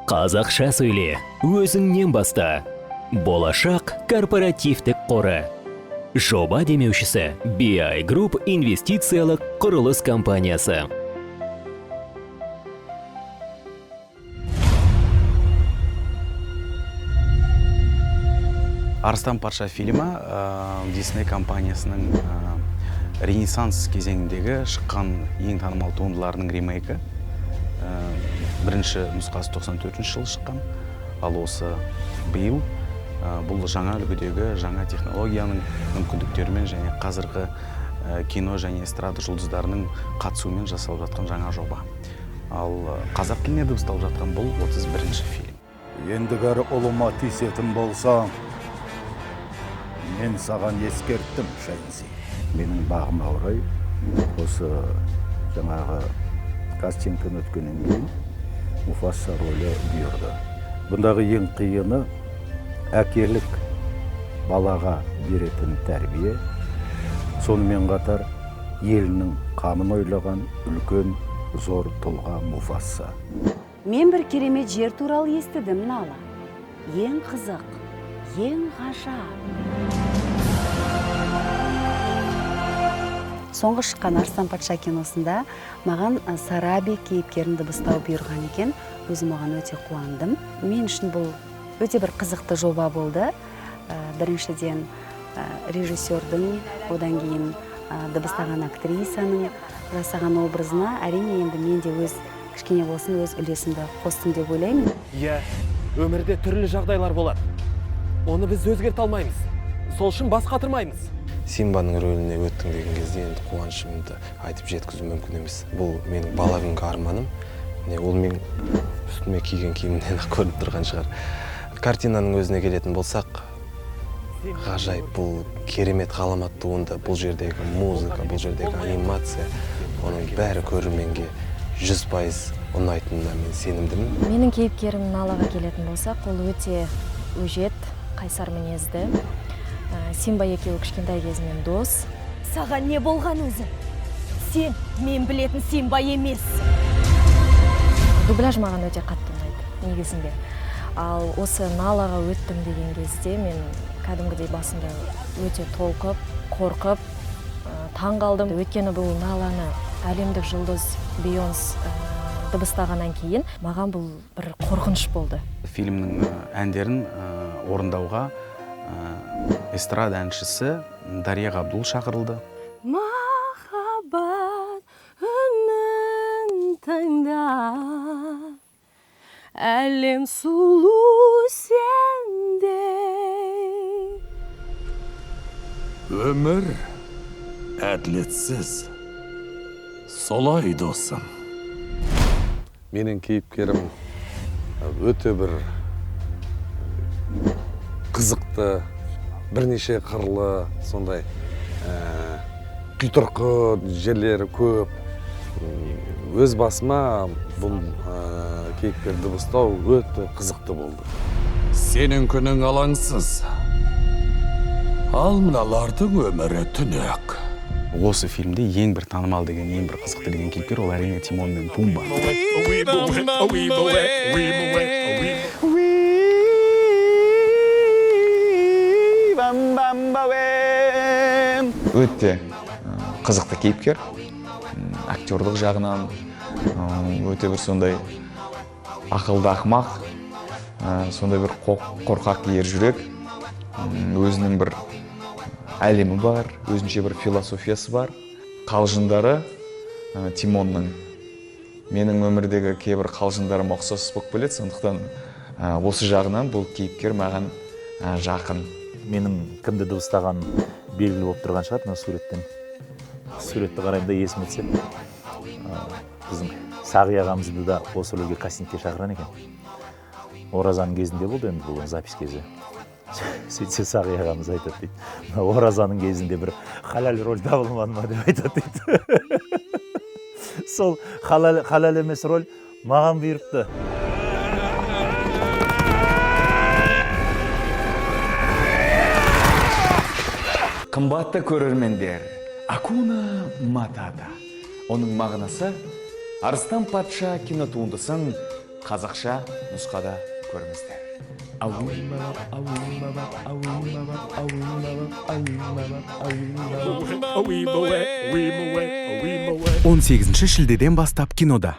Қазақша сөйле, өзіңнен баста. Болашақ корпоративтік қоры. Жоба демеушісі BI Group инвестициялық құрылыс компаниясы. Арыстан патша фильмі Disney компаниясының Ренессанс кезеңіндегі шыққан ең танымал туындыларының ремейкі. Бірінші нұсқасы 94 жылы шыққан, ал осы биыл бұл жаңа үлгідегі жаңа технологияның мүмкіндіктерімен және қазіргі кино және эстрада жұлдыздарының қатысуымен жасалып жатқан жаңа жоба. Ал қазақ тіліне дыбысталып жатқан бұл 31-ші фильм. Ендігәрі ұлыма тиісетін болсаң, мен саған ескерттім, Шайнзи. Менің бағыма орай осы жаңағы кастингтен өткеннен кейін Муфаса рөлі бұйырды. Бұндағы ең қиыны әкелік балаға беретін тәрбие, сонымен қатар елінің қамын ойлаған үлкен зор тұлға Муфаса. Мен бір керемет жер туралы естідім, Нала. Ең қызық, ең ғажап. Соңғы шыққан Арыстан патша киносында маған Сараби кейіпкерін дыбыстау бұйырған екен. Өзім оған өте қуандым. Мен үшін бұл өте бір қызықты жоба болды. Біріншіден режиссердің, одан кейін дыбыстаған актрисаның жасаған образына әрине енді мен де өз кішкене болсын өз үлесімді қостым деп ойлаймын. Иә, өмірде түрлі жағдайлар болады. Оны біз өзгерте алмаймыз. Сол үшін бас қатырмаймыз. Симбаның рөліне өттің деген кезде енді қуанышымды айтып жеткізу мүмкін емес. Бұл менің бала күнгі арманым. Ол мен үстіме киген киімнен көрініп тұрған шығар. Картинаның өзіне келетін болсақ, ғажайып, бұл керемет ғаламат туынды, бұл жердегі музыка, бұл жердегі анимация, оның бәрі көрерменге 100% ұнайтынына мен сенімдімін. Менің кейіпкерім Налаға келетін болсақ, ол өте өжет, қайсар мінезді. Симба екеуі кішкентай кезінен дос. Саған не болған өзі? Сен мен білетін Симба емес. Дубляж маған өте қатты ұнайды негізінде. Ал осы Налаға өттім деген кезде мен кәдімгідей басында өте толқып, қорқып, таң қалдым. Өйткені бұл Наланы әлемдік жұлдыз Бейонс дыбыстағаннан кейін маған бұл бір қорқыныш болды. Фильмнің әндерін орындауға эстрада әншісі Дария Ғабдул шақырылды. Махаббат үнін тыңда, әлем сұлу сенде. Өмір әділетсіз. Солай досым. Менің кейіпкерім өте бір қызықты, бірнеше қырлы, сондай құйтырқы жерлері көп. Өз басыма бұл кейіпкер дыбыстау өте қызықты болды. Сенің күнің алаңсыз. Ал мыналардың өмірі түнек. Осы фильмде ең бір танымал деген, ең бір қызықты деген кейіпкер ол әрине Тимон мен Пумба. Өте қызықты кейіпкер, актерлық жағынан өте бір сондай ақылды ақымақ, сондай бір қорқақ ер жүрек, өзінің бір әлемі бар, өзінше бір философиясы бар. Қалжыңдары Тимонның менің өмірдегі кейбір қалжыңдарым ұқсас болып келеді, сондықтан осы жағынан бұл кейіпкер маған жақын. Менің кімді дыбыстаған белгілі болып тұрған шығар, мына суреттен. Суретті қараймын да есіме түседі. Біздің Сағи ағамызды да осы рөлге кастингке шақырған екен. Оразаның кезінде болды енді бұл запись кезі. Сөйтсе Сағи ағамыз айтады дейді. Оразаның кезінде бір халал роль табылмады ма деп айтады дейді. Сол халал емес роль маған бұйырыпты. Қымбатты көрермендер, Акуна Матата. Оның мағынасы Арыстан патша кинотуындысын қазақша нұсқада көріңіздер. он сегізінші шілдеден бастап кинода.